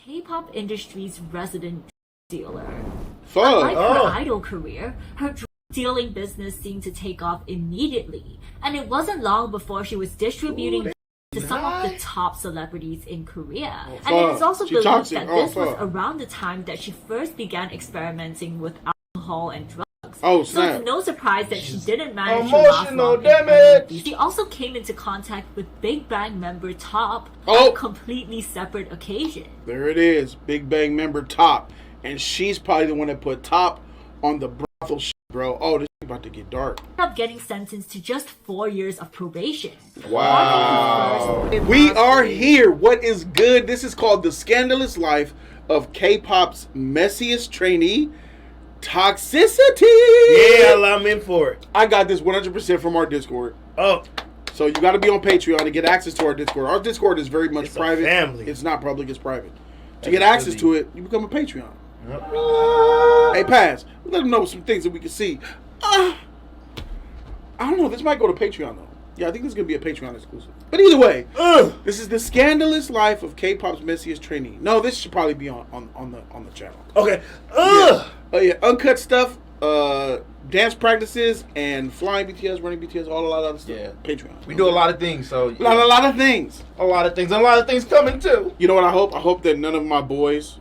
K-pop industry's resident dealer. Fuck. Unlike her idol career, her drug dealing business seemed to take off immediately, and it wasn't long before she was distributing to some of the top celebrities in Korea. And it is also believed that this was around the time that she first began experimenting with alcohol and drugs. Oh, so snap. it's no surprise that she didn't manage to last long in MLB. She also came into contact with Big Bang member Top on a completely separate occasion. There it is, Big Bang member Top, and she's probably the one that put Top on the brothel shit, bro. Oh, this is about to get dark. Up getting sentenced to just 4 years of probation. Wow. We are here. What is good? This is called The Scandalous Life of K-pop's Messiest Trainee, Toxicity. Yeah, I'm in for it. I got this 100% from our Discord. Oh. So you got to be on Patreon to get access to our Discord. Our Discord is very much private. Family. It's not public, it's private. To get access to it, you become a Patreon. Yep. Hey, Paz, let them know some things that we can see. I don't know. This might go to Patreon, though. Yeah, I think this is going to be a Patreon exclusive. But either way, this is The Scandalous Life of K-pop's Messiest Trainee. No, this should probably be on the channel. Okay. Yeah. Oh, yeah. Uncut stuff, dance practices, and flying BTS, running BTS, a lot of other stuff. Yeah. Patreon. We do a lot of things, so... A lot of things. A lot of things. And a lot of things coming, too. You know what I hope? I hope that none of my boys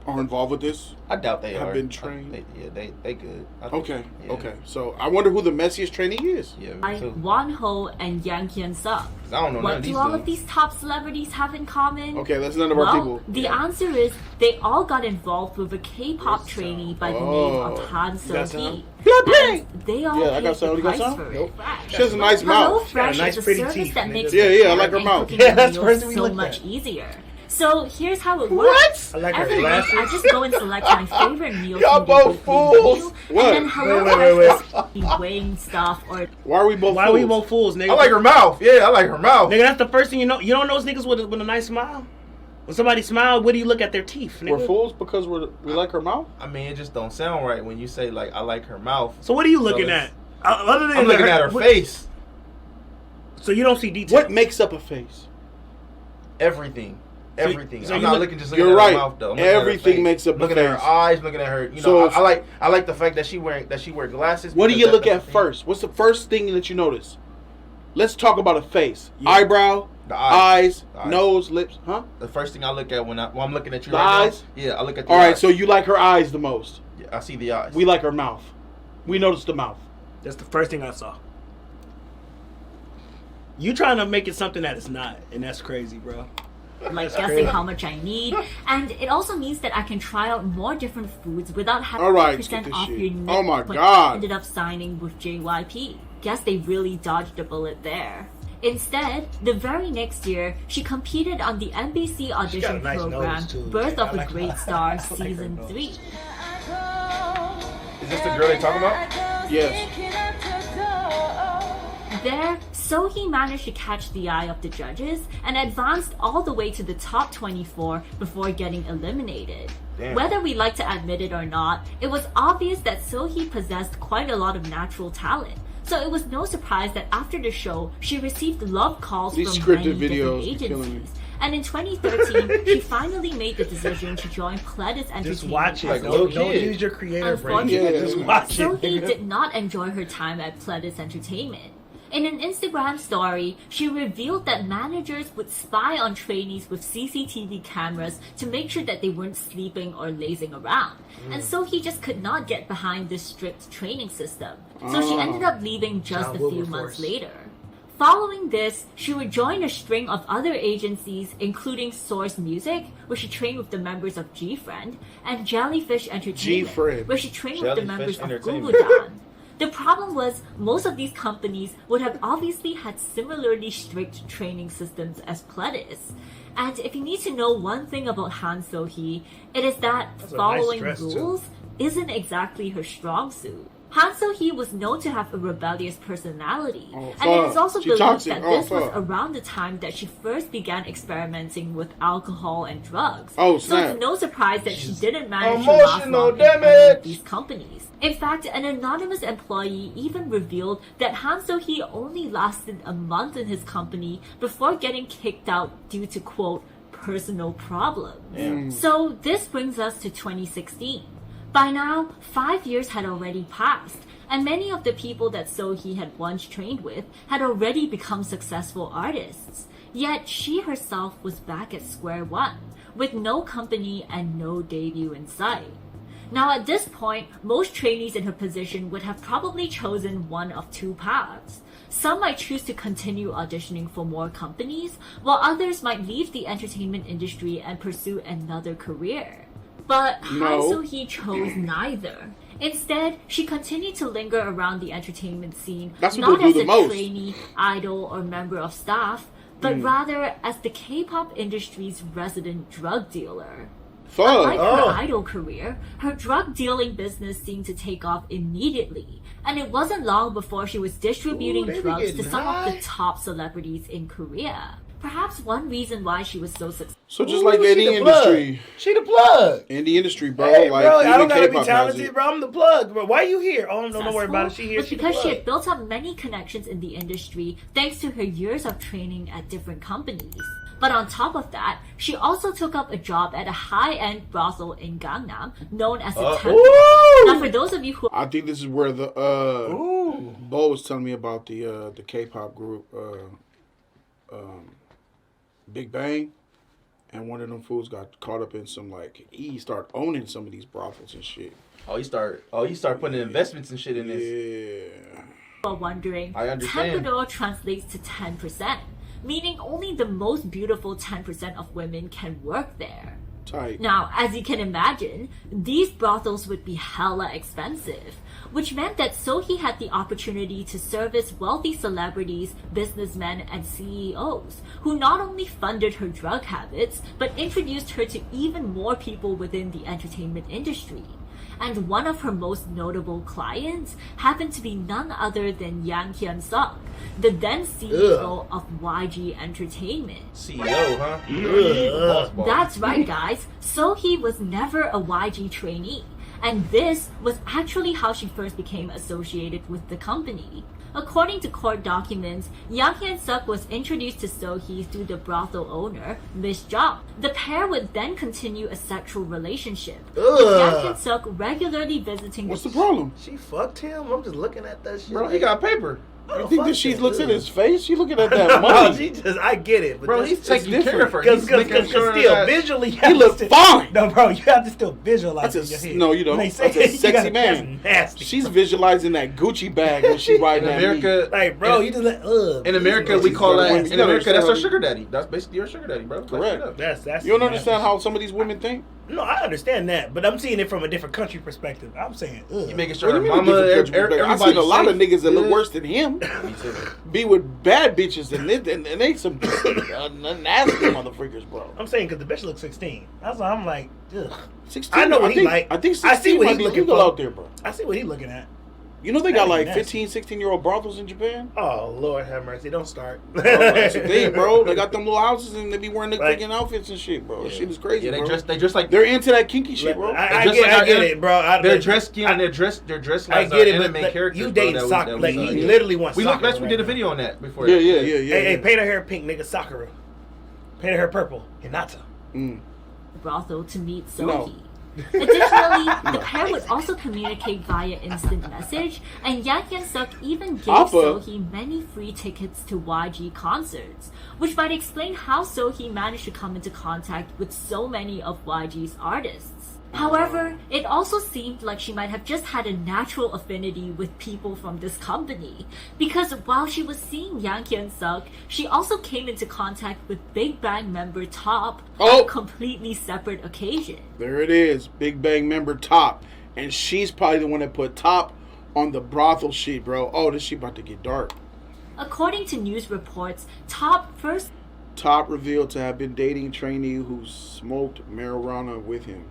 are involved with this. I doubt they have are. been trained. They good. Okay. Yeah. Okay. So I wonder who the messiest trainee is. Yeah, me Like too. Won Ho and Yang Hyun Suk. I don't know none What of do these all dudes. of these top celebrities have in common? Okay, that's none of our Well, people. the answer is they all got involved with a K-pop trainee by the name of Han Seo Hee. And they all Yeah, I got paid some. the You got price some? for Nope. it. She has a nice Hello mouth. Fresh nice, is a pretty service teeth, that nigga. makes Yeah, I preparing like her and mouth. cooking Yeah, that's meals the first thing we so looked much at. easier. So here's how it works. I like her Every week, glasses. I just go and select my favorite meal Y'all from the both weekly fools. menu, What? and then Hello Wait. Fresh will be weighing stuff or Why are we both? Why fools? we both fools, nigga? I like her mouth. Yeah, I like her mouth. Nigga, that's the first thing you know. You don't know niggas with a nice smile? When somebody smiles, what do you look at their teeth, nigga? We're fools because we like her mouth. I mean, it just don't sound right when you say, like, I like her mouth. So what are you looking it's- at? Other than I'm looking at her face. So you don't see details. What makes up a face? Everything. Everything. so I'm you not look- looking just looking You're at right. her mouth though. I'm looking at her Everything face. makes up a looking at her face. eyes, looking at her. You know, So- I like the fact that she wear glasses. What do because you look that's at the thing. first? What's the first thing that you notice? Let's talk about a face. Yeah. Eyebrow, The eyes, The eyes. nose, lips. Huh? The first thing I look at when I'm looking at you The right eyes? now. Yeah, I look at the All right. eyes. So you like her eyes the most. Yeah, I see the eyes. We like her mouth. We notice the mouth. That's the first thing I saw. You trying to make it something that it's not, and that's crazy, bro. like guessing how much I need, and it also means that I can try out more different foods without having All right, to skip percent this off shit. your Oh my but God. ended up signing with JYP. Guess they really dodged a bullet there. Instead, the very next year, she competed on the NBC audition nice program nose, too. Birth I of a like Great her- Star I like her Season nose. 3. Is this the girl they talking about? Yes. There, Seo Hee managed to catch the eye of the judges and advanced all the way to the top 24 before getting eliminated. Damn. Whether we like to admit it or not, it was obvious that Seo Hee possessed quite a lot of natural talent. So it was no surprise that after the show, she received love calls These from scripted many videos different are killing me. agencies. And in 2013, she finally made the decision to join Pledis Entertainment. Just watch it. Like as a little Don't, don't kid. use your creator brain. Unfortunately, Yeah, Just watch Seo it. Hee nigga. did not enjoy her time at Pledis Entertainment. In an Instagram story, she revealed that managers would spy on trainees with CCTV cameras to make sure that they weren't sleeping or lazing around. And Seo Hee just could not get behind this strict training system. So she ended up leaving just John a few Wilberforce. months later. Following this, she would join a string of other agencies, including Source Music, where she trained with the members of G-Friend, and Jellyfish Entertainment, G-Friend. where she trained with the members Jellyfish of Google Entertainment. Dan. The problem was, most of these companies would have obviously had similarly strict training systems as Pledis. And if you need to know one thing about Han Seo Hee, it is that That's a following nice dress, rules isn't exactly her strong suit. Han Seo Hee was known to have a rebellious personality, Oh, and it is fuck. also She believed toxic. that Oh, this was fuck. around the time that she first began experimenting with alcohol and drugs. Oh, so snap. it's no surprise that she didn't manage to last emotional long in any damage. of these companies. In fact, an anonymous employee even revealed that Han Seo Hee only lasted a month in his company before getting kicked out due to, quote, personal problems. Yeah. So this brings us to 2016. By now, 5 years had already passed, and many of the people that Seo Hee had once trained with had already become successful artists. Yet she herself was back at square one, with no company and no debut in sight. Now at this point, most trainees in her position would have probably chosen one of two paths. Some might choose to continue auditioning for more companies, while others might leave the entertainment industry and pursue another career. But Han No. Seo Hee chose neither. Instead, she continued to linger around the entertainment scene, That's what not they do as the a most. trainee, idol, or member of staff, but rather as the K-pop industry's resident drug dealer. Like Fuck. her idol career, her drug dealing business seemed to take off immediately, and it wasn't long before she was distributing Ooh, they be drugs to getting some of high. the top celebrities in Korea. Perhaps one reason why she was so successful. So just Ooh, like she any the plug. industry, She the plug. bro, Hey, like bro, I even don't gotta be K-pop has talented, it. bro. I'm the plug, bro. Why you here? Oh, don't worry about it. She here. was She the because she plug. had built up many connections in the industry thanks to her years of training at different companies. But on top of that, she also took up a job at a high-end brothel in Gangnam known as the Temple. Now, for those of you who I think this is where the Ooh. Bo was telling me about the K-pop group Big Bang, and one of them fools got caught up in some like he started owning some of these brothels and shit. Oh, you start putting investments and shit in this. Yeah. are wondering, I understand. Temple translates to 10%, meaning only the most beautiful 10% of women can work there. Tight. Now, as you can imagine, these brothels would be hella expensive, which meant that Seo Hee had the opportunity to service wealthy celebrities, businessmen, and CEOs, who not only funded her drug habits, but introduced her to even more people within the entertainment industry. And one of her most notable clients happened to be none other than Yang Hyun-suk, the then CEO of YG Entertainment. CEO, huh? Boss. That's right, guys. Seo Hee was never a YG trainee, and this was actually how she first became associated with the company. According to court documents, Yang Hyun-suk was introduced to Seo Hee through the brothel owner, Miss Jung. The pair would then continue a sexual relationship, with Yang Hyun-suk regularly visiting What's the problem? She fucked him. I'm just looking at that shit. Bro, he got paper. You think that she looks at his face? She looking at that No, money. she just, I get it. But Bro, this- he's taking it's care of her. Because He's making sure still, that visually, you He have to look still- fine. No, bro, you have to still visualize That's it in a, your head. no, you don't. When they That's say a it, you sexy gotta- man. That's nasty. She's visualizing that Gucci bag when she riding in that meat. America, like, bro, in, you just let, in America we call gotta- that. you In gotta America, that's our understand- sugar daddy. That's basically your sugar daddy, bro. Like, Correct. straight up. That's You don't nasty understand shit. how some of these women think? No, I understand that, but I'm seeing it from a different country perspective. I'm saying, ugh. You making What sure do her you mean mama, different country perspective? I everybody seen a lot of niggas that look good. worse than him. Me too. Be with bad bitches and they some nasty motherfuckers, bro. I'm saying because the bitch looks 16. That's why I'm like, ugh. 16. I know what he think, like. I think 16 I see what might he be looking legal for. out there, bro. I see what he's looking at. You know they got That like ain't 15, 16-year-old brothels in Japan? Oh, Lord have mercy. Don't start. That's the thing, bro. They got them little houses and they be wearing the Like- freaking outfits and shit, bro. Yeah. Shit is crazy, Yeah, they bro. dress like They're into that kinky shit, bro. I just get, like I our get anime- it, bro. they're dressed, they're dressed I like get it, anime but like, characters. you bro, dating that we- soccer. that Like, we you saw. literally want We soccer. looked. We right did a now. video on that before. Yeah. Hey, paint her hair pink, nigga. Sakura. Paint her hair purple. Hinata. brothel to meet Seo No. Hee. Additionally, the pair would also communicate via instant message, and Yang Hyun-suk even gave Papa. Seo Hee many free tickets to YG concerts, which might explain how Seo Hee managed to come into contact with so many of YG's artists. However, it also seemed like she might have just had a natural affinity with people from this company, because while she was seeing Yang Hyun-suk, she also came into contact with Big Bang member Top on Oh. a completely separate occasion. There it is. Big Bang member Top. And she's probably the one that put Top on the brothel sheet, bro. Oh, this shit about to get dark. According to news reports, Top first Top revealed to have been dating Trainee who smoked marijuana with him.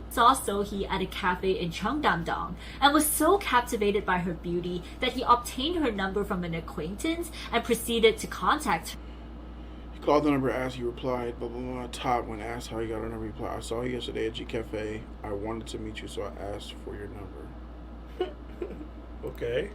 saw Seo Hee at a cafe in Cheongdam-dong and was so captivated by her beauty that he obtained her number from an acquaintance and proceeded to contact her. He called the number, asked, he replied, blah, blah, blah. Top, when asked how he got her number, he replied, I saw you yesterday at G Cafe. I wanted to meet you, so I asked for your number. Okay.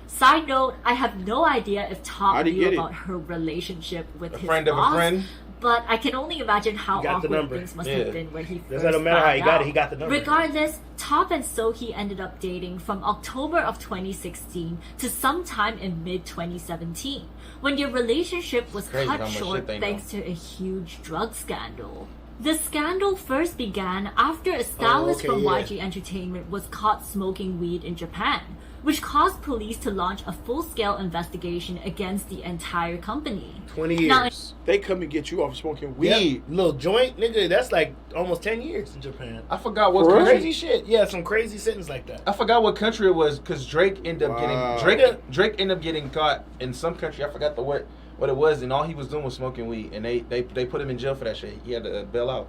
Side note, I have no idea if Top How'd he knew get it? about her relationship with A his friend of a boss, friend? but I can only imagine how Got the awkward number. things must Yeah. have been when he first Doesn't matter how he found got it, out. he got the number. Regardless, Top and Seo Hee ended up dating from October of 2016 to sometime in mid-2017, when their relationship was Crazy how cut much short shit they thanks to a huge drug scandal. The scandal first began after a stylist okay, from yeah. YG Entertainment was caught smoking weed in Japan, which caused police to launch a full-scale investigation against the entire company. 20 years. Now, They come and get you off smoking weed. Yep. Little joint, nigga. That's like almost 10 years in Japan. I forgot what For real? country. Crazy shit. Yeah, some crazy sentence like that. I forgot what country it was because Drake ended up Wow. getting Drake ended up getting caught in some country. I forgot what it was, and all he was doing was smoking weed, and they put him in jail for that shit. He had to bail out.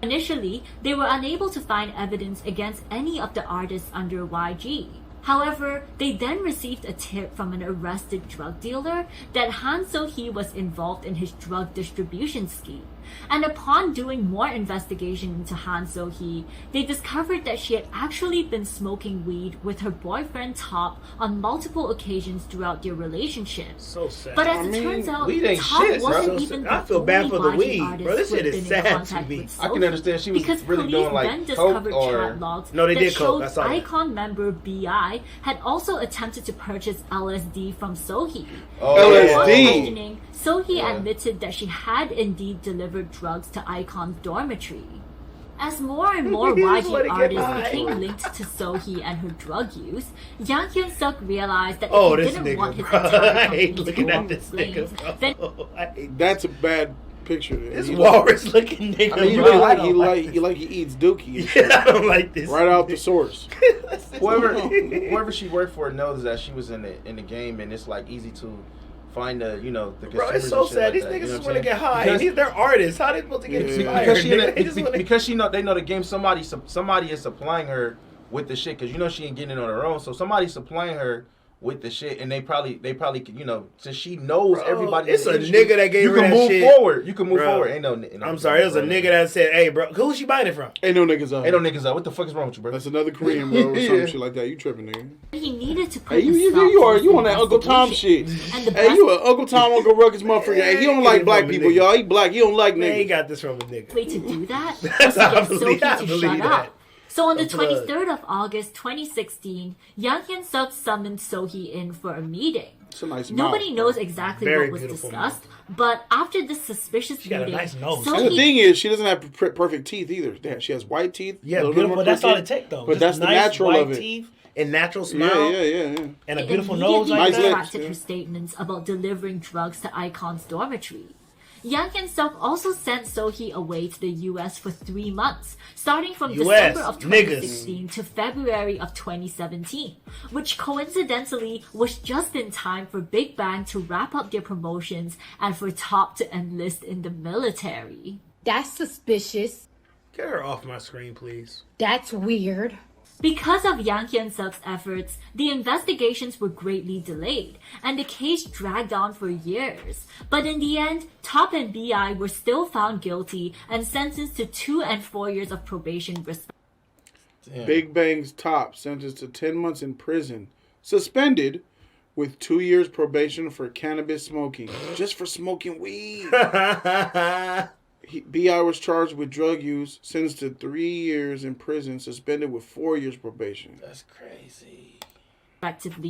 Initially, they were unable to find evidence against any of the artists under YG. However, they then received a tip from an arrested drug dealer that Han So-hee was involved in his drug distribution scheme. And upon doing more investigation into Han So-hee, they discovered that she had actually been smoking weed with her boyfriend Top on multiple occasions throughout their relationship. So sad. But as I it mean, turns out, weed ain't Top shit, bro. wasn't So even sad. I the feel bad only for the YG weed, artist bro. This who shit had is been sad in to contact me. with I can Sophie, understand she was because really police doing, like, then coke discovered or- chat logs No, they that did coke. showed I saw that. Icon member BI had also attempted to purchase LSD from Seo-hee. Oh, Upon LSD. questioning, Seo-hee Yeah. admitted that she had indeed delivered drugs to Icon's dormitory. As more and more He just wanna YG get artists high. became linked to Seo-hee and her drug use, Yang Hyun-suk realized that Oh, if he this didn't nigga, want his bro. entire I company hate to looking go at up this in flames, nigga, then bro. I hate That's a bad picture. this He walrus looking nigga. I mean, you bro. can I like don't he like like he eats dookie. And this. shit. I don't like this. Right out the source. Whoever she worked for knows that she was in the game, and it's like easy to find the the Bro, consumers it's so and shit sad. like These that, nbecause you know just what want to I'm get saying? high. Because- They're artists. How they supposed to get Yeah. inspired? because she in They just the, wanna- because they know the game. Somebody is supplying her with the shit because she ain't getting it on her own. So somebody's supplying her with the shit, and they probably since she knows Bro, everybody. it's in the a industry, nigga that gave you her can that move shit. forward. You can move Bro, forward. Ain't no. I'm sorry. It was a nigga that said, "Hey, bro, who's she buying it from?" Ain't no niggas out. Ain't no niggas out. What the fuck is wrong with you, bro? That's another Korean, bro, or some Yeah. shit like that. You tripping, nigga? he needed to put Hey, a stop you to are this you on that Uncle Tom shit? investigation. And the Hey, best you a Uncle Tom, Uncle Ruckus motherfucker. Hey, he don't like black people, y'all. He black. He don't like Man, he niggas. got this from a nigga. way to do that was That's to how I get believe- Seo-hee I to believe shut that. up. So on the The blood. 23rd of August 2016, Yang Hyun-suk summoned Seo-hee in for a meeting. It's a nice Nobody mouth. knows exactly Very what was beautiful discussed, but after this suspicious She got a meeting, nice nose. And the Seo-hee thing is, she doesn't have perfect teeth either. Damn, she has white teeth. Yeah, a little bit beautiful. more But that's all crooked, it takes, though. But Just that's the nice natural white of it. teeth and natural smile Yeah. and a beautiful nose immediately like Nice that. lips, retracted yeah. her statements about delivering drugs to Icon's dormitory. Yang Hyun-suk also sent Seo-hee away to the US for 3 months, starting from US, December of niggas. 2016 to February of 2017, which coincidentally was just in time for Big Bang to wrap up their promotions and for Top to enlist in the military. That's suspicious. Get her off my screen, please. That's weird. Because of Yang Hyun-suk's efforts, the investigations were greatly delayed, and the case dragged on for years. But in the end, Top and BI were still found guilty and sentenced to 2 and 4 years of probation respectively. Damn. Big Bang's Top sentenced to 10 months in prison, suspended with 2 years probation for cannabis smoking, just for smoking weed. B.I. was charged with drug use, sentenced to 3 years in prison, suspended with 4 years probation. That's crazy.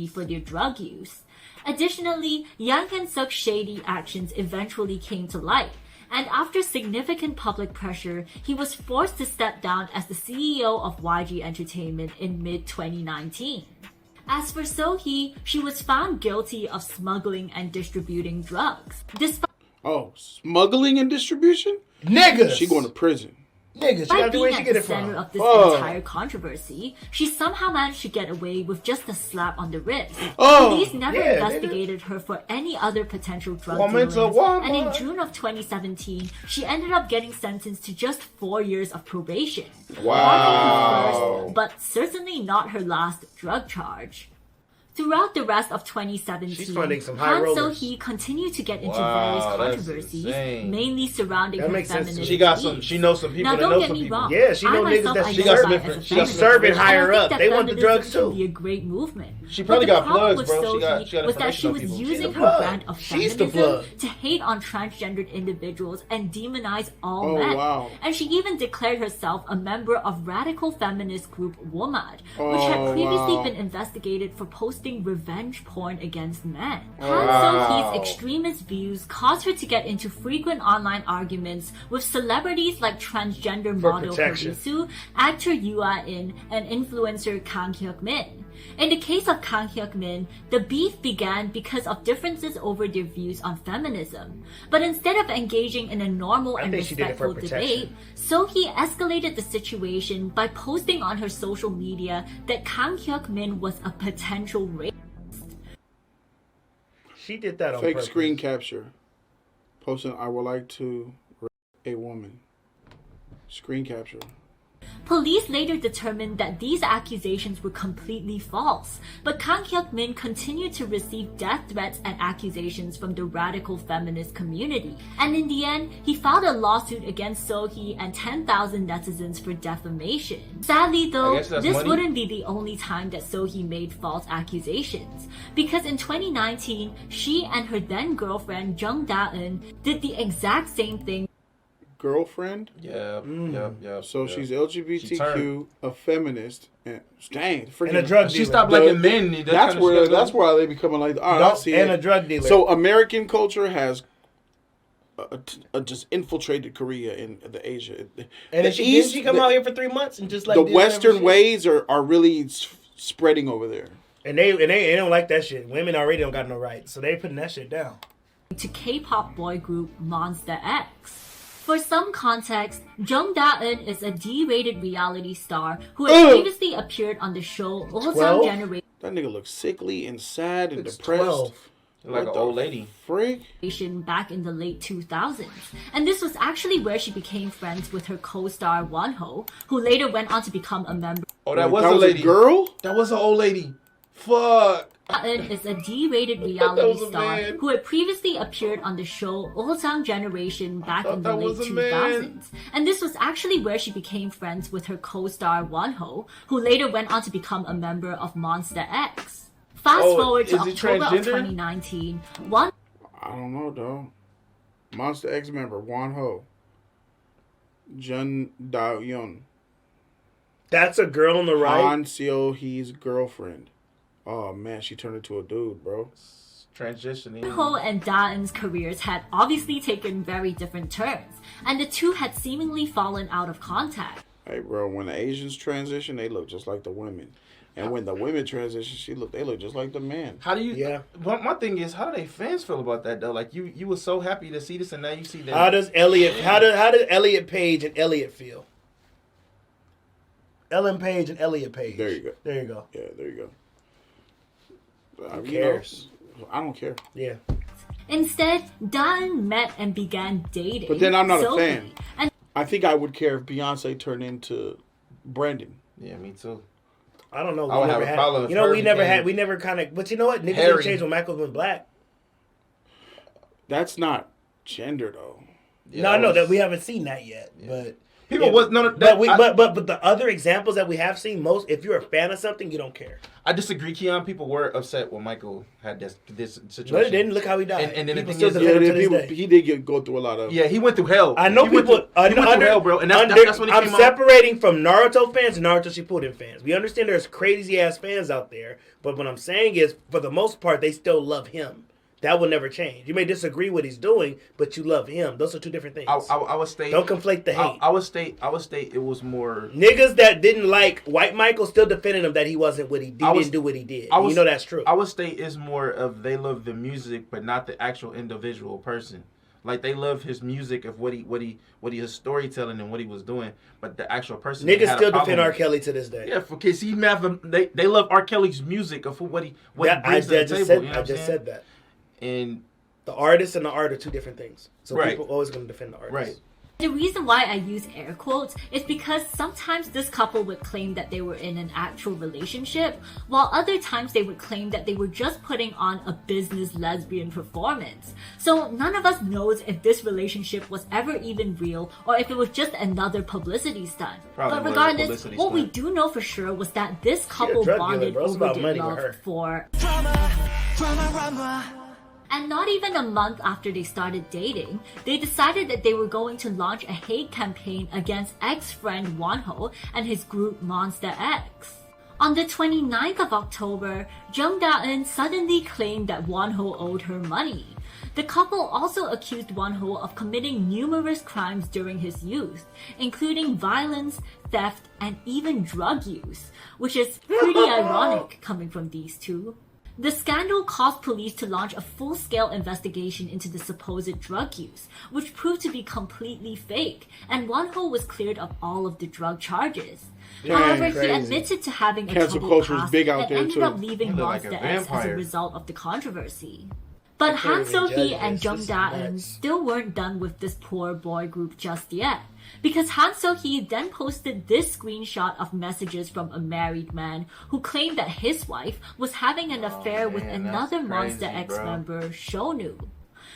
For their drug use. Additionally, Yang Hyun-suk's shady actions eventually came to light, and after significant public pressure, he was forced to step down as the CEO of YG Entertainment in mid-2019. As for Seo-hee, she was found guilty of smuggling and distributing drugs. Despite Oh, smuggling and distribution? Niggas. She going to prison. Niggas. She gotta do being where she at get the it center from. of this Fuck. entire controversy, she somehow managed to get away with just a slap on the wrist. Oh, Police never yeah, investigated her for any other potential drug Woman's a dealings, woman. and in June of 2017, she ended up getting sentenced to just 4 years of probation. Wow. Marking her first, but certainly not her last drug charge. Throughout the rest of 2017, She's funding some high Han rollers. Seo-hee continued to get into Wow, various that's controversies, insane. mainly surrounding That her makes sense to feminist me. She knows some people Now, that don't know get some me people. wrong. Yeah, she I know niggas myself that she got some identify as a influence. She got feminist, some serving and I higher think up. that They want the feminism drugs, too. can be a great movement. She probably But the got problem plugs, with bro. She got Seo-hee was that she information on was people. using the her plug. brand of She's the feminism plug. to hate on transgendered individuals and demonize all Oh, men. wow. And she even declared herself a member of radical feminist group WOMAD, which had Oh, previously wow. been investigated for posting revenge porn against men. Han Wow. Seo-hee's extremist views caused her to get into frequent online arguments with celebrities like transgender For model protection. Harisu, actor Yoo Ah-in, and influencer Kang Hyuk-min. In the case of Kang Hyuk-min, the beef began because of differences over their views on feminism. But instead of engaging in a normal I and think she did it for respectful debate, protection. Seo-hee escalated the situation by posting on her social media that Kang Hyuk-min was a potential rapist. She did that on Fake purpose. screen capture. Posting, I would like to rape a woman. Screen capture. Police later determined that these accusations were completely false, but Kang Hyuk-min continued to receive death threats and accusations from the radical feminist community. And in the end, he filed a lawsuit against Seo-hee and 10,000 netizens for defamation. Sadly though, I guess that's this money. wouldn't be the only time that Seo-hee made false accusations, because in 2019, she and her then girlfriend Jung Da-eun did the exact same thing. Girlfriend. Yeah. So yeah. she's She LGBTQ, turned. a feminist, and dang, freaking, And a drug She dealer. stopped The- liking men. That's where. That's why they becoming like. All right, I see And it. a drug dealer. So American culture has just infiltrated Korea and the Asia. and the then she come out here for 3 months and just like the did whatever Western shit. ways are really spreading over there. And they don't like that shit. Women already don't got no rights, so they putting that shit down. To K-pop boy group Monster X. For some context, Jung Da-eun is a D-rated reality star who had previously appeared on the show 12? Ulsan Generation That nigga looks sickly and sad and It's depressed. 12. Like an What the old lady. Freak. back in the late 2000s. And this was actually where she became friends with her co-star Wonho, who later went on to become a member. Oh, that Wait, was a lady. girl. That was an old lady. Fuck. Da-eun is a D-rated reality was a star man. who had previously appeared on the show Ulsan Generation back in the that late was a man. 2000s. And this was actually where she became friends with her co-star Wonho, who later went on to become a member of Monster X. Fast Oh, forward to is he October of transgender? 2019, Won I don't know, though. Monster X member Wonho. Jung Da-eun. That's a girl on the right. Han Seo Hee's girlfriend. Oh man, she turned into a dude, bro. Transitioning. Wonho and Da-eun's careers had obviously taken very different turns, and the two had seemingly fallen out of contact. Hey, bro, when the Asians transition, they look just like the women. And when the women transition, they look just like the men. How do you? Yeah. But my thing is, how do they fans feel about that though? Like you were so happy to see this, and now you see that. How does Elliot Page and Elliot feel? Ellen Page and Elliot Page. There you go. There you go. Yeah, there you go. Who cares? I don't care. Yeah. Instead, Da-eun met and began dating. But then I'm not a Seo-hee, fan. And I think I would care if Beyonce turned into Brandon. Yeah, me too. I don't know. I would have a problem if You know, her we never became had. We never kind of. But you know what? Niggas Harry. didn't change when Michael went black. That's not gender, though. Yeah, No, I know was- that we haven't seen that yet. But People Yeah, was no, but that, but the other examples that we have seen, most if you're a fan of something, you don't care. I disagree, Keon. People were upset when Michael had this situation. No, they didn't. Look how he died. And then the People thing still is, defend him Yeah, to this people, day. he did go through a lot of. yeah, he went through hell. I know He went people. through- he went through hell, bro, and that's when he I'm came out. separating from Naruto fans and Naruto Shippuden fans. We understand there's crazy ass fans out there, but what I'm saying is, for the most part, they still love him. That will never change. You may disagree what he's doing, but you love him. Those are two different things. I would state. Don't conflate the hate. I would state it was more. Niggas that didn't like White Michael still defending him that he wasn't what he did. I was- Didn't do what he did. I was- You know that's true. I would state it's more of they love the music, but not the actual individual person. Like they love his music of what he his storytelling and what he was doing, but the actual person. they Niggas had a still problem defend R. with. Kelly to this day. Yeah, because they love R. Kelly's music of what he That- brings to the table. You know what I I'm just saying? said that. And The artist and the art are two different things. So Right. people always going to defend the artist. right. The reason why I use air quotes is because sometimes this couple would claim that they were in an actual relationship, while other times they would claim that they were just putting on a business lesbian performance. So none of us knows if this relationship was ever even real or if it was just another publicity stunt. Probably But more regardless, publicity what we stunt. do know for sure was that this a couple drug dealer, bonded bro. It's over about their money with love her. for... And not even a month after they started dating, they decided that they were going to launch a hate campaign against ex-friend Wonho and his group Monster X. On the 29th of October, Jung Da-eun suddenly claimed that Wonho owed her money. The couple also accused Wonho of committing numerous crimes during his youth, including violence, theft, and even drug use, which is pretty ironic coming from these two. The scandal caused police to launch a full-scale investigation into the supposed drug use, which proved to be completely fake, and Wonho was cleared of all of the drug charges. Damn, However, he crazy. admitted to having a Cancel troubled culture is past big out and there, ended too. up leaving He look like a Monster X as a vampire. result of the controversy. But Han can't even So-hee judge and this. Jung This is Da-eun nuts. still weren't done with this poor boy group just yet, because Han So-hee then posted this screenshot of messages from a married man who claimed that his wife was having an affair with man, that's another Monster crazy, X bro. member, Shonu.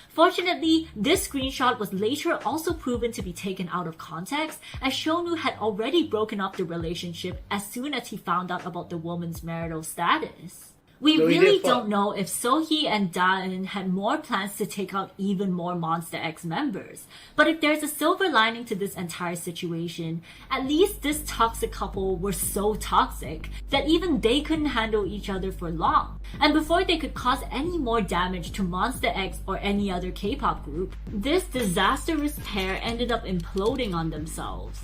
Fortunately, this screenshot was later also proven to be taken out of context, as Shonu had already broken up the relationship as soon as he found out about the woman's marital status. We So he really did fuck. don't know if Seo Hee and Da-eun had more plans to take out even more Monster X members. But if there's a silver lining to this entire situation, at least this toxic couple were so toxic that even they couldn't handle each other for long. And before they could cause any more damage to Monster X or any other K-pop group, this disastrous pair ended up imploding on themselves.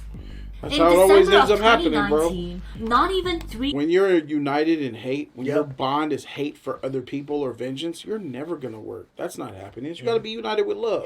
That's In how it always December ends of up happening, bro. 2019, not even 3 When you're united in hate, when Yep. your bond is hate for other people or vengeance, you're never gonna work. That's not happening. You gotta be united with love.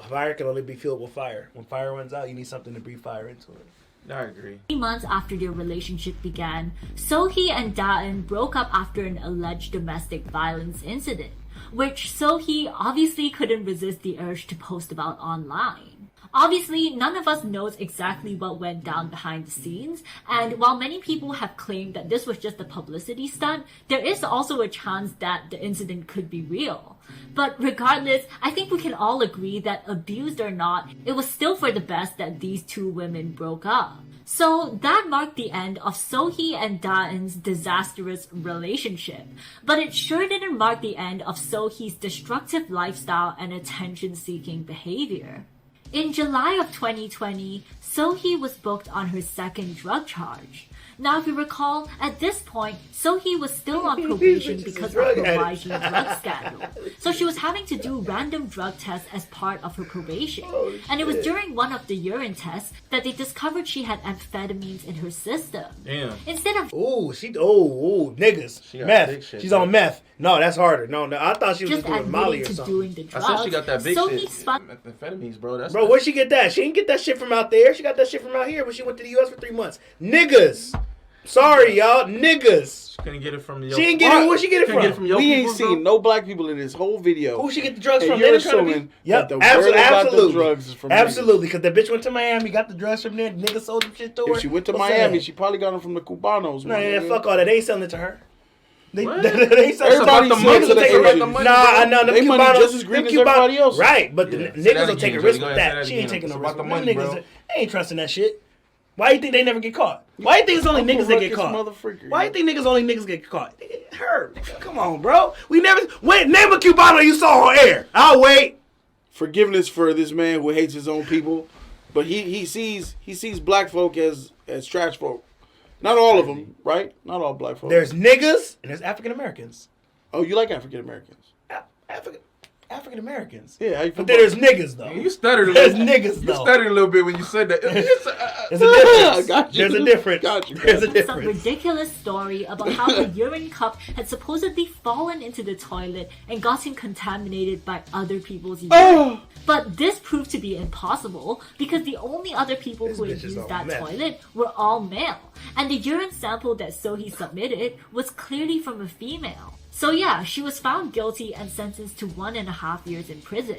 Fire can only be fueled with fire. When fire runs out, you need something to breathe fire into it. I agree. months after their relationship began, Seo Hee and Da-eun broke up after an alleged domestic violence incident, which Seo Hee obviously couldn't resist the urge to post about online. Obviously, none of us knows exactly what went down behind the scenes, and while many people have claimed that this was just a publicity stunt, there is also a chance that the incident could be real. But regardless, I think we can all agree that abused or not, it was still for the best that these two women broke up. So that marked the end of Seo Hee and Da-eun's disastrous relationship. But it sure didn't mark the end of Seo Hee's destructive lifestyle and attention-seeking behavior. In July of 2020, Seo Hee was booked on her second drug charge. Now, if you recall, at this point, Seo Hee was still on probation She's a because of drug the addict. YG drug scandal. So she was having to do random drug tests as part of her probation. And it was during one of the urine tests that they discovered she had amphetamines in her system. Damn. Instead of Niggas. She got Meth. big shit, She's bro. on meth. No, that's harder. No, I thought she was just just doing Molly admitting or to something. doing the I drugs, said she got that big Seo shit. Hee spun Methamphetamines, bro. That's Bro, where'd she get that? She didn't get that shit from out there. She got that shit from out here when she went to the U.S. for 3 months. Niggas. Sorry, y'all. Niggas. She couldn't get it from your. She didn't get it. Where'd she get it Couldn't get it from? from your We ain't people, bro? seen no black people in this whole video. Who she get the drugs And from? you're They trying to be- assuming Yep, that the where they got the drugs is from niggas. absolutely. Because the bitch went to Miami, got the drugs from there. Niggas sold them shit to her. If she went to What's Miami, that? she probably got them from the Cubanos. No, man. yeah, fuck all that. They ain't selling it to her. They, What? they ain't selling it to Everybody her. the sells money, to the they Asians. got the money. Nah, I know. Them They money Cubanos, just as green them as everybody Cubanos- else. Right, but the Yeah, say niggas that will take a again, risk Jody. with Go ahead, that. say She that ain't again. taking no It's risk about with the them money, niggas. bro. They ain't trusting that shit. Why you think they never get caught? Why you think it's only Uncle niggas that get Ruckus caught? motherfucker. Why you think niggas get caught? Her. Come on, bro. We never. Wait, name a Cubano you saw on air. I'll wait. Forgiveness for this man who hates his own people, but he sees black folk as trash folk. Not all of them, right? Not all black folk. There's niggas and there's African Americans. Oh, you like African Americans? African Americans. Yeah, how you feel But there's niggas though. You stuttered a There's little. niggas You though. stuttered a little bit when you said that. There's a difference. Got you. There's a difference. Got you. There's a some difference. ridiculous story about how the urine cup had supposedly fallen into the toilet and gotten contaminated by other people's urine. Oh. But this proved to be impossible because the only other people This who had bitch is used on that meth. toilet were all male. And the urine sample that Seo Hee submitted was clearly from a female. So yeah, she was found guilty and sentenced to 1.5 years in prison.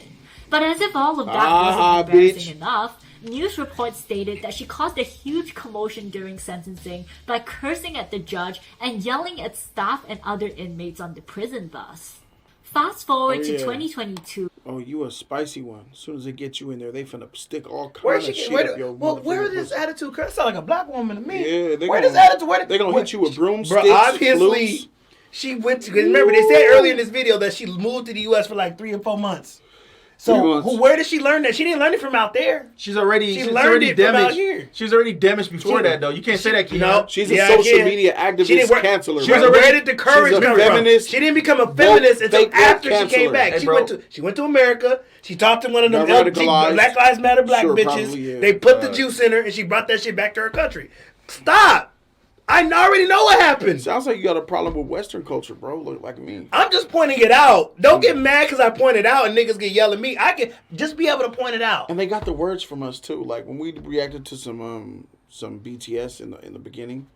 But as if all of that wasn't embarrassing bitch. enough, news reports stated that she caused a huge commotion during sentencing by cursing at the judge and yelling at staff and other inmates on the prison bus. Fast forward to 2022. Oh, you a spicy one. As soon as they get you in there, they finna stick all Where kinds of she shit get? up your Where motherfucking this pussy. attitude? That sound like a black woman to me. Yeah, where this attitude? They gonna hit you with broomsticks, Bro, obviously, flutes. she went to. Remember, they said earlier in this video that she moved to the U.S. for like 3 or 4 months. So, where did she learn that? She didn't learn it from out there. She's already learned it from out damaged. here. She's already damaged before that, though. You can't say that, Keon. No, She's a social media activist canceler. She was right? already the courage. She's a feminist. She didn't become a feminist until after she came canceler. back. Hey, she went to America. She talked to one of them Got LGBT radicalized. Black Lives Matter black Sure, bitches. probably, yeah. They put the juice in her, and she brought that shit back to her country. Stop. I already know what happened. Sounds like you got a problem with Western culture, bro. Look like me. I'm just pointing it out. Don't get mad because I point it out and niggas get yell at me. I can just be able to point it out. And they got the words from us too. Like when we reacted to some BTS in the beginning.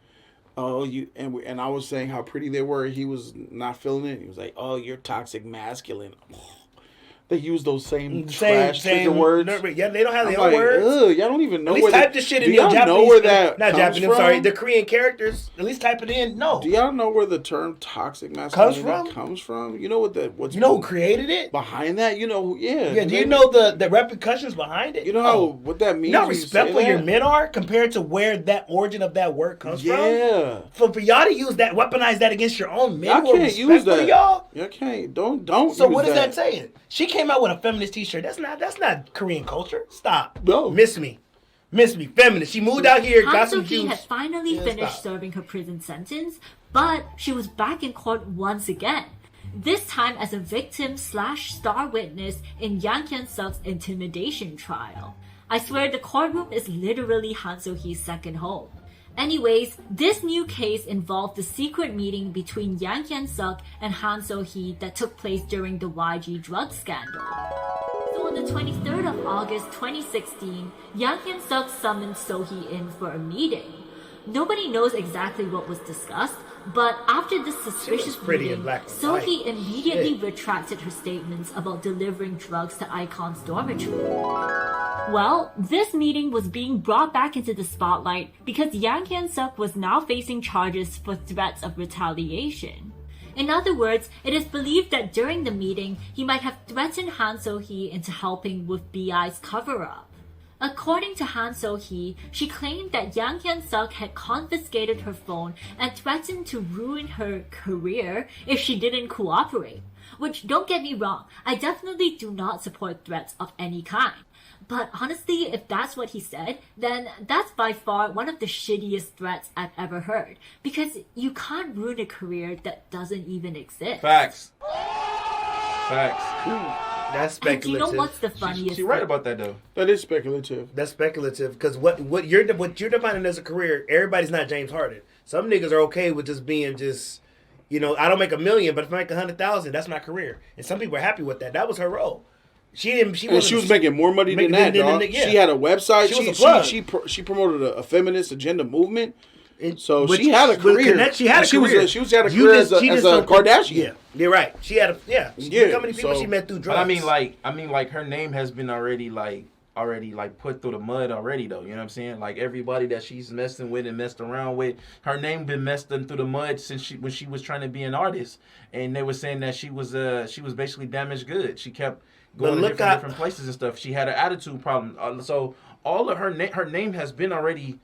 Oh, and I was saying how pretty they were. He was not feeling it. He was like, "Oh, you're toxic masculine." They use those same trash trigger words. Yeah, they don't have their I'm own like, words. ugh, y'all don't even know At where least type the shit in do your y'all Japanese. know where that not comes Japanese. from? I'm sorry, the Korean characters. At least type it in. No. Do y'all know where the term toxic masculinity comes from? You know what's you know who created it? behind that? You know, yeah. Yeah. Do you know the repercussions behind it? You know what that means? You know how when you say respectful your that? men are compared to where that origin of that word comes from. Yeah. For y'all to use that, weaponize that against your own men, Y'all who are can't use respectful to that. y'all. Y'all can't. Don't. So use what is that saying? She came out with a feminist T-shirt. That's not Korean culture. Stop. No. Miss me, feminist. She moved out here, got Han some Seo-hee juice. had finally finished serving her prison sentence, but she was back in court once again. This time as a victim/star witness in Yang Hyun-suk's Intimidation trial. I swear the courtroom is literally Han Seo-hee's second home. Anyways, this new case involved the secret meeting between Yang Hyun-suk and Han Seo-hee that took place during the YG drug scandal. So on the 23rd of August 2016, Yang Hyun-suk summoned Seo-hee in for a meeting. Nobody knows exactly what was discussed, but after this suspicious pretty in meeting, black and Seo-hee white. immediately Shit. retracted her statements about delivering drugs to Icon's dormitory. Well, this meeting was being brought back into the spotlight because Yang Hyun-suk was now facing charges for threats of retaliation. In other words, it is believed that during the meeting, he might have threatened Han Seo-hee into helping with BI's cover-up. According to Han Seo-hee, she claimed that Yang Hyun-suk had confiscated her phone and threatened to ruin her career if she didn't cooperate. Which, don't get me wrong, I definitely do not support threats of any kind. But honestly, if that's what he said, then that's by far one of the shittiest threats I've ever heard. Because you can't ruin a career that doesn't even exist. Facts. That's And do speculative. you know what's the funniest She right thing? about that though. That is speculative. That's speculative because what you're defining as a career, everybody's not James Harden. Some niggas are okay with just being just, I don't make $1 million, but if I make 100,000, that's my career. And some people are happy with that. That was her role. She was making more money than that, dog. yeah. She had a website. She was a plug. She promoted a feminist agenda movement. And- So which- she had a with career. connect- she had a She career. had a You career just- as she a just don't- Kardashian. Yeah, you're right. She had a Yeah, Look how many people so- she met through But drugs. I mean, like her name has been already put through the mud already though. You know what I'm saying? Like everybody that she's messing with and messed around with, her name been messed in through the mud since when she was trying to be an artist, and they were saying that she was basically damaged goods. She kept going to different places and stuff. She had an attitude problem. So all of her name has been already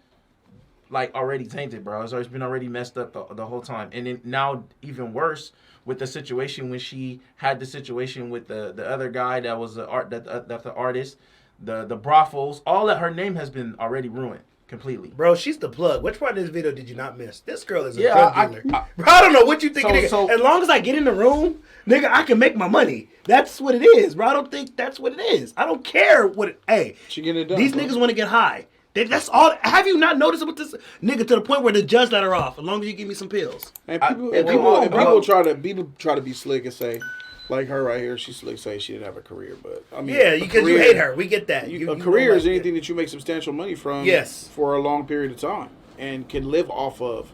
tainted, bro. It's been already messed up the whole time. And then now even worse with the situation when she had the situation with the other guy that was the artist, the brothels. All of her name has been already ruined completely. Bro, she's the plug. Which part of this video did you not miss? This girl is a Yeah, drug dealer. Bro, I don't know what you think. As long as I get in the room, nigga, I can make my money. That's what it is, bro. I don't think that's what it is. I don't care what it... Hey, She getting it done, these bro. niggas want to get high. That's all. Have you not noticed with this nigga to the point where the judge let her off? As long as you give me some pills. And come people on, bro. people try to be slick and say, like her right here, she's slick saying she didn't have a career, but I mean, Yeah, because you hate her. We get that. A career is anything that you make substantial money from. Yes. For a long period of time and can live off of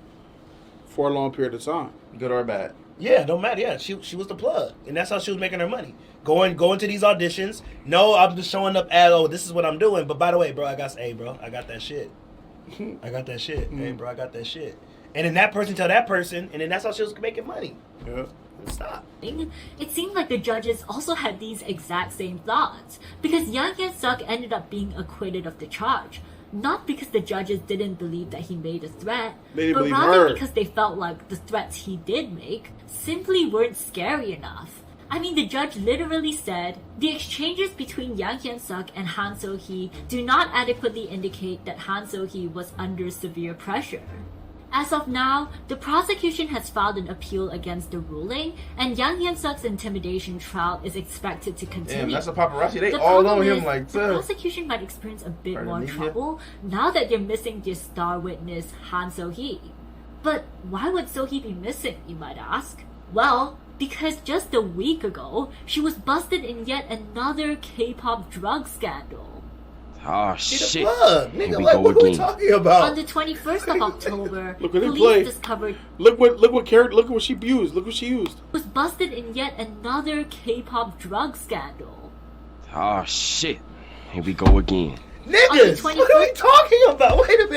for a long period of time. Good or bad. Yeah, don't matter. Yeah, she was the plug, and that's how she was making her money. Going to these auditions. No, I'm just showing up as, oh, this is what I'm doing. But by the way, bro, I got that shit. I got that shit. Hey, bro, I got that shit. And then that person tell that person, and then that's how she was making money. Yeah. Stop. It seemed like the judges also had these exact same thoughts, because Yang Hyun-suk ended up being acquitted of the charge. Not because the judges didn't believe that he made a threat, but rather because they felt like the threats he did make simply weren't scary enough. I mean, the judge literally said, the exchanges between Yang Hyun-suk and Han So-hee do not adequately indicate that Han So-hee was under severe pressure. As of now, the prosecution has filed an appeal against the ruling, and Yang Hyun-suk's intimidation trial is expected to continue. Damn, that's a paparazzi. They The all problem on him is, like the that. prosecution might experience a bit more media. trouble now that they're missing their star witness, Han So-hee. But why would So-hee be missing, you might ask? Well, because just a week ago, she was busted in yet another K-pop drug scandal. Oh She the shit. plug, Here nigga. we Like, go what are we again. talking about? On the 21st of October, Look what they police play. discovered Look what she used. Look what she used. was busted in yet another K-pop drug scandal. Oh shit. Here we go again. Niggas, what are we talking about? Wait a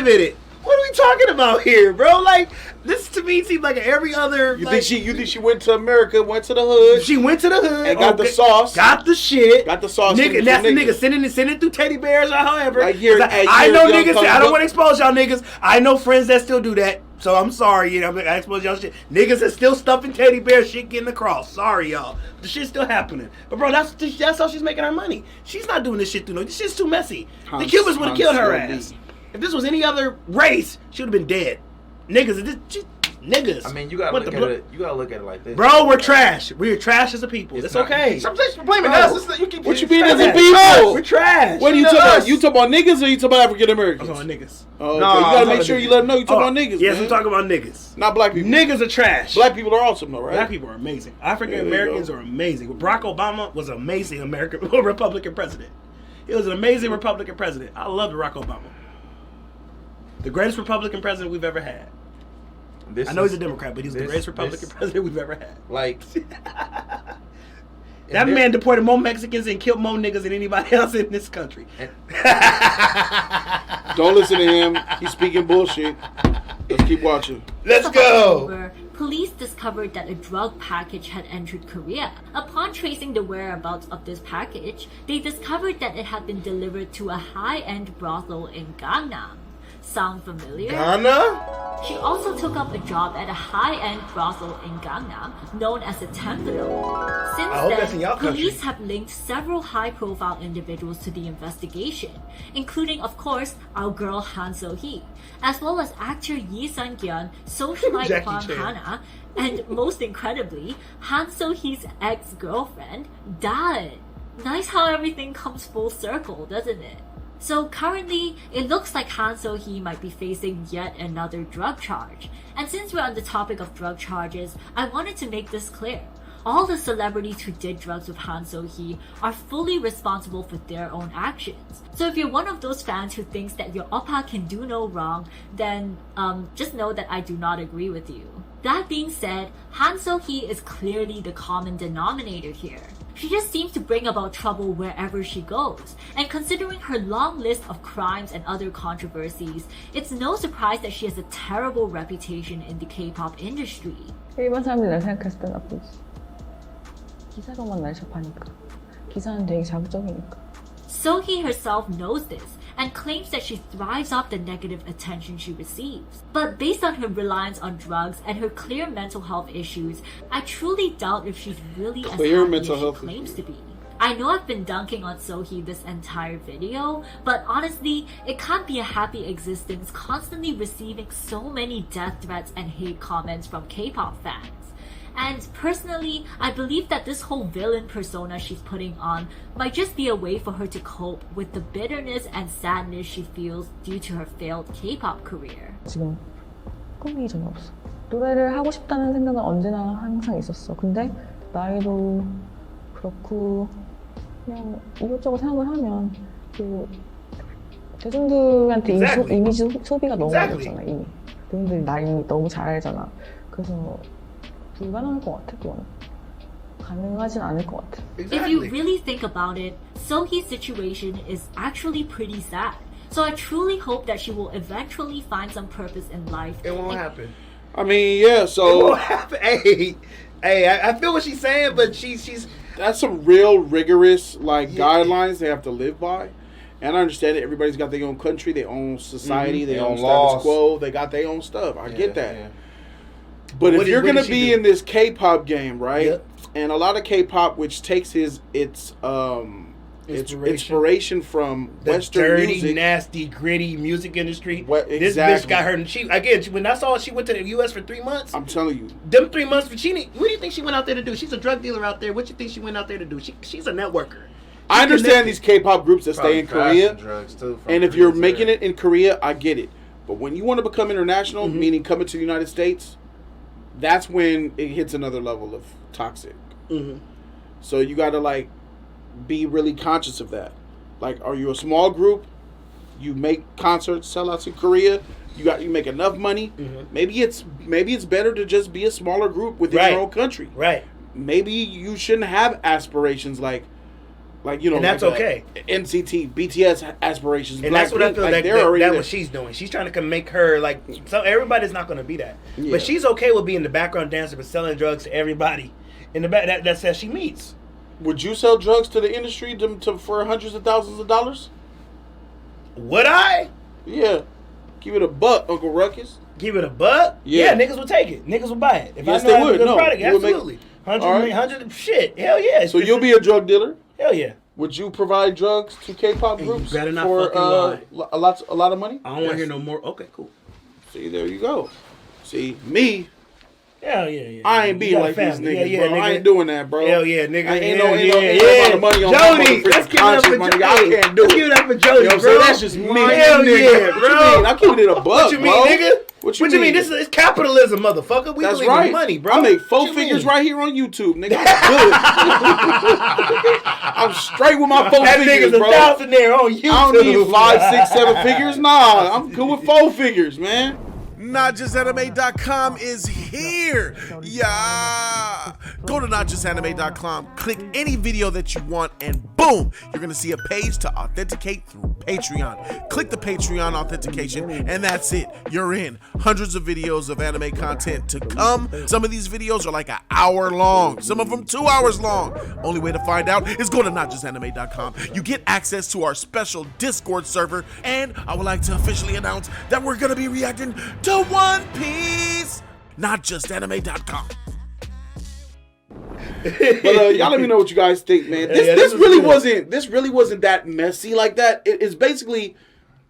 minute. What are we talking about here, bro? Like, this to me seems like every other. You like, think she went to America, went to the hood, She went to the hood and got the sauce, got the shit, got the sauce. nigga, and that's the nigga sending it through teddy bears or however. Like here, I know niggas. I don't want to expose y'all niggas. I know friends that still do that. So I'm sorry, you know, I expose y'all shit. Niggas is still stuffing teddy bear shit getting across. Sorry, y'all. The shit's still happening. But bro, that's how she's making her money. She's not doing this shit through no. This shit's too messy. The Cubans would have killed her ass. If this was any other race, she would have been dead. Niggas, niggas. I mean, you gotta look at it. You gotta look at it like this, bro. We're trash. We're trash as a people. It's okay. Sometimes you're blaming Bro, us. You keep what you saying mean as a that. people? We're trash. What are you talking about? You talking about niggas or you talking about African I'm Americans? talking about niggas. Oh, okay. No, you I'm gotta make talking sure about you let them know you talking about niggas. Yes, man. I'm talking about niggas. Not black people. Niggas are trash. Black people are awesome though, right? Black people are amazing. African There you Americans go. are amazing. Barack Obama was an amazing Republican president. He was an amazing Republican president. I love Barack Obama. The greatest Republican president we've ever had. I know he's a Democrat, but he's the greatest Republican president we've ever had. Like that man deported more Mexicans and killed more niggas than anybody else in this country. Don't listen to him. He's speaking bullshit. Let's keep watching. Let's Of go. October, police discovered that a drug package had entered Korea. Upon tracing the whereabouts of this package, they discovered that it had been delivered to a high-end brothel in Gangnam. Sound familiar? Ghana? She also took up a job at a high-end brothel in Gangnam, known as a Templo. Since I hope that's in then, y'all country. police have linked several high-profile individuals to the investigation, including, of course, our girl Han So-hee, as well as actor Yi Sun-gyun, socialite Jackie Kwang Chan. Hana, and most incredibly, Han So-hee's ex-girlfriend, Da-eun. Nice how everything comes full circle, doesn't it? So currently, it looks like Han So-hee might be facing yet another drug charge. And since we're on the topic of drug charges, I wanted to make this clear. All the celebrities who did drugs with Han So-hee are fully responsible for their own actions. So if you're one of those fans who thinks that your oppa can do no wrong, then just know that I do not agree with you. That being said, Han So-hee is clearly the common denominator here. She just seems to bring about trouble wherever she goes. And considering her long list of crimes and other controversies, it's no surprise that she has a terrible reputation in the K-pop industry. 일반 사람들이 날 생각했을 땐 나쁘지. 기사로만 날 접하니까. 기사는 되게 자극적이니까. So-hee herself knows this and claims that she thrives off the negative attention she receives. But based on her reliance on drugs and her clear mental health issues, I truly doubt if she's really as Clear happy mental as she health claims to be. I know I've been dunking on So-hee this entire video, but honestly, it can't be a happy existence constantly receiving so many death threats and hate comments from K-pop fans. And personally, I believe that this whole villain persona she's putting on might just be a way for her to cope with the bitterness and sadness she feels due to her failed K-pop career. 지금 꿈이 전혀 없어. 노래를 하고 싶다는 생각은 언제나 항상 있었어. 근데 나이도 그렇고 그냥 이것저것 생각을 하면 그 대중들한테 Exactly. 이미지 소비가 너무 Exactly. 많았잖아 이미. 대중들이 나이 너무 잘 알잖아. 그래서 불가능할 것 같아, 그거는. 가능하진 않을 것 같아. If you really think about it, Seo Hee's situation is actually pretty sad. So I truly hope that she will eventually find some purpose in life. It won't happen. I mean, yeah. It So won't happen. Hey, I feel what she's saying, but she's that's some real rigorous guidelines they have to live by. And I understand it. Everybody's got their own country, their own society, their own laws. status quo. They got their own stuff. I get that. Yeah. But What if you're did gonna she be do? in this K-pop game, right? Yep. And a lot of K-pop, which takes its inspiration from the Western dirty, music. nasty, gritty music industry. This Exactly. bitch got her. When I saw she went to the U.S. for 3 months. I'm telling you, Them 3 months, what do you think she went out there to do? She's a drug dealer out there. What do you think she went out there to do? She's a networker. I understand these K-pop groups that stay in Korea, drugs too, and if you're making it in Korea, I get it. But when you want to become international, meaning coming to the United States, that's when it hits another level of toxic. So you got to be really conscious of that. Are you a small group? You make concerts, sellouts in Korea. You make enough money. Maybe it's better to just be a smaller group within your own country. Right. Maybe you shouldn't have aspirations like And that's okay. NCT, BTS aspirations. And that's what I feel Blackpink, they're already that's there. what she's doing. She's trying to make her so everybody's not going to be that. Yeah. But she's okay with being the background dancer but selling drugs to everybody in the back that says she meets. Would you sell drugs to the industry for hundreds of thousands of dollars? Would I? Yeah. Give it a buck, Uncle Ruckus. Give it a buck? Yeah. Niggas would take it. Niggas would buy it. If Yes, I know they I have a would. good No, product, you would make- absolutely. 100, All right. 100, shit. Hell yeah. So you'll be a drug dealer. Hell yeah. Would you provide drugs to K-pop Hey, you groups better not for fucking lie. a lot of money? I don't want to hear no more. Okay, cool. See, there you go. See, me, Hell yeah. I ain't You being got a like these family. niggas, Yeah, bro. nigga. I ain't doing that, bro. Hell yeah, nigga. I ain't Hell no yeah, amount of money on Jody, my let's give it up for money. Jody. I can't do Let's it. give it up for Jody, You know what I'm bro. saying? That's just me. Hell nigga. yeah, What bro. you mean? I'm keeping it a buck, What you mean, bro. nigga? What you mean? This is capitalism, motherfucker. We That's believe right. in money, bro. I make four What you figures mean? right here on YouTube, nigga. I'm good. I'm straight with my four That figures, nigga's bro. $1,000 on YouTube. I don't need 5, 6, 7 figures. Nah, I'm good with 4 figures, man. NotJustAnime.com is here. Yeah. Go to NotJustAnime.com, click any video that you want, and boom, you're going to see a page to authenticate through Patreon. Click the Patreon authentication, and that's it. You're in. Hundreds of videos of anime content to come. Some of these videos are like an hour long, some of them 2 hours long. Only way to find out is go to NotJustAnime.com. You get access to our special Discord server, and I would like to officially announce that we're going to be reacting to One Piece. NotJustAnime.com. But y'all let me know what you guys think, man. This this was really wasn't that messy like that. It's basically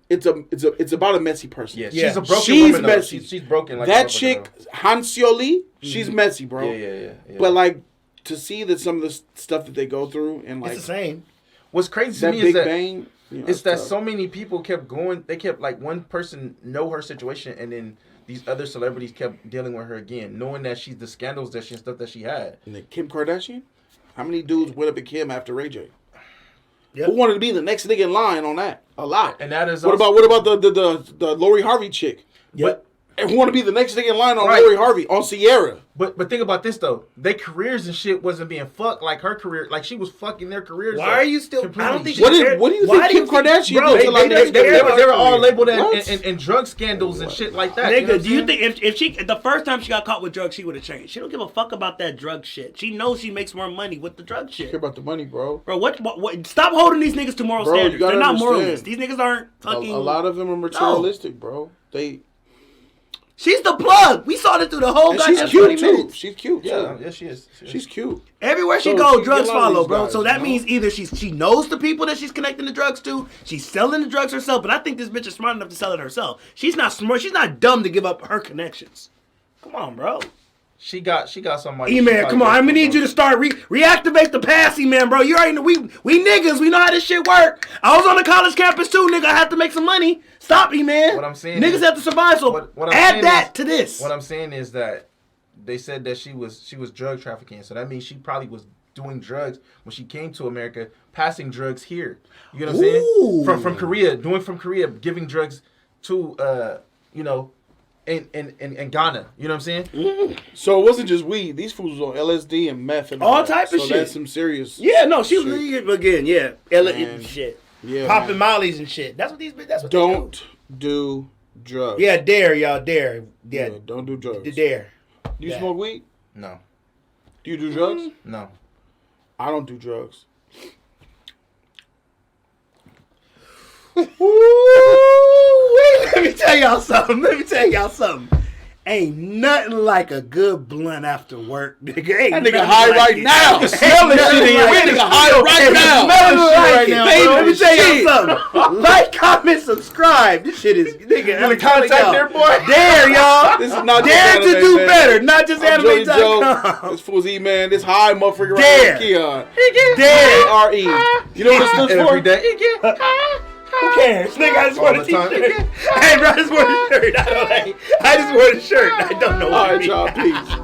it's about a messy person. Yeah, Yeah. she's a broken She's woman. messy. She's broken. Like That a chick, girl. Hanseo Lee, she's messy, bro. Yeah. But to see that some of the stuff that they go through and It's the same. What's crazy to that me Big is that Bang, it's that tough. so many people kept going. They kept one person know her situation, and then these other celebrities kept dealing with her again, knowing that she's the scandals that she and stuff that she had. And then Kim Kardashian, how many dudes went up at Kim after Ray J? Yep. Who wanted to be the next nigga in line on that? A lot. And that is what also- about the Lori Harvey chick? Yep. And who want to be the next nigga in line on Right. Lori Harvey on Sierra? But think about this though, their careers and shit wasn't being fucked like her career. Like she was fucking their careers. Why up are you still? completely. I don't think. What she do cared. you Why think Kim Kardashian bro, did to like they that? They were all labeled What? in drug scandals and shit like that. Nigga, know what do you I'm saying? think if she the first time she got caught with drugs, she would have changed? She don't give a fuck about that drug shit. She knows she makes more money with the drug Care shit. about the money, bro. Bro, what? Stop holding these niggas to moral Bro, you standards. gotta They're not understand. moralists. These niggas aren't A fucking. lot of them are materialistic, bro. She's the plug. We saw it through the whole And goddamn she's cute 20 too. minutes. She's cute too. Yeah, she is. She's cute. Everywhere she So goes, she drugs get a lot of follow, these bro. guys, So that you know? means either she knows the people that she's connecting the drugs to, she's selling the drugs herself, but I think this bitch is smart enough to sell it herself. She's not smart. She's not dumb to give up her connections. Come on, bro. She got somebody. E-Man, come on. I'm gonna need you to start reactivate the pass, E-Man, bro. You already know we niggas, we know how this shit work. I was on the college campus too, nigga. I had to make some money. Stop, E-Man. What I'm saying niggas is- have to survive, so what I'm add saying that is- to this. What I'm saying is that they said that she was drug trafficking, so that means she probably was doing drugs when she came to America, passing drugs here. You know what I'm Ooh. saying? From Korea, from Korea, giving drugs to in Ghana. You know what I'm saying? So it wasn't just weed. These fools was on LSD and meth and All type of so shit. That's some serious. Yeah, no, she was shit. again. Yeah, Man. shit. Yeah, Popping man. mollies and shit. That's what these. That's what Don't do drugs. They do. Yeah, dare y'all dare. Yeah, don't do drugs. the dare. Do you Yeah. smoke weed? No, Do you do drugs? no. I don't do drugs. Let me tell y'all something. Ain't nothing like a good blunt after work, nigga. Ain't That nigga nothing high like right it. now. Ain't Smell this nothing shit in here. like That it. nigga high right now. Nothing Smell like this shit it. right Baby, now, let me bro. tell Shit. y'all something. Like, comment, subscribe. This shit is, nigga. I'm telling contact y'all. their boy. Dare, y'all. This is not Dare just to anime, do man. better. Not just I'm Jody Joe. anime.com. This fool's E-Man. This high motherfucker Dare. right here, Keon. Dare. A-R-E. You know what this stands for? Every day. Who cares? Nigga, I just All want a the time. t-shirt. Hey, bro, I just want a shirt. I just want a shirt. I don't know All what right, it y'all. means. Peace.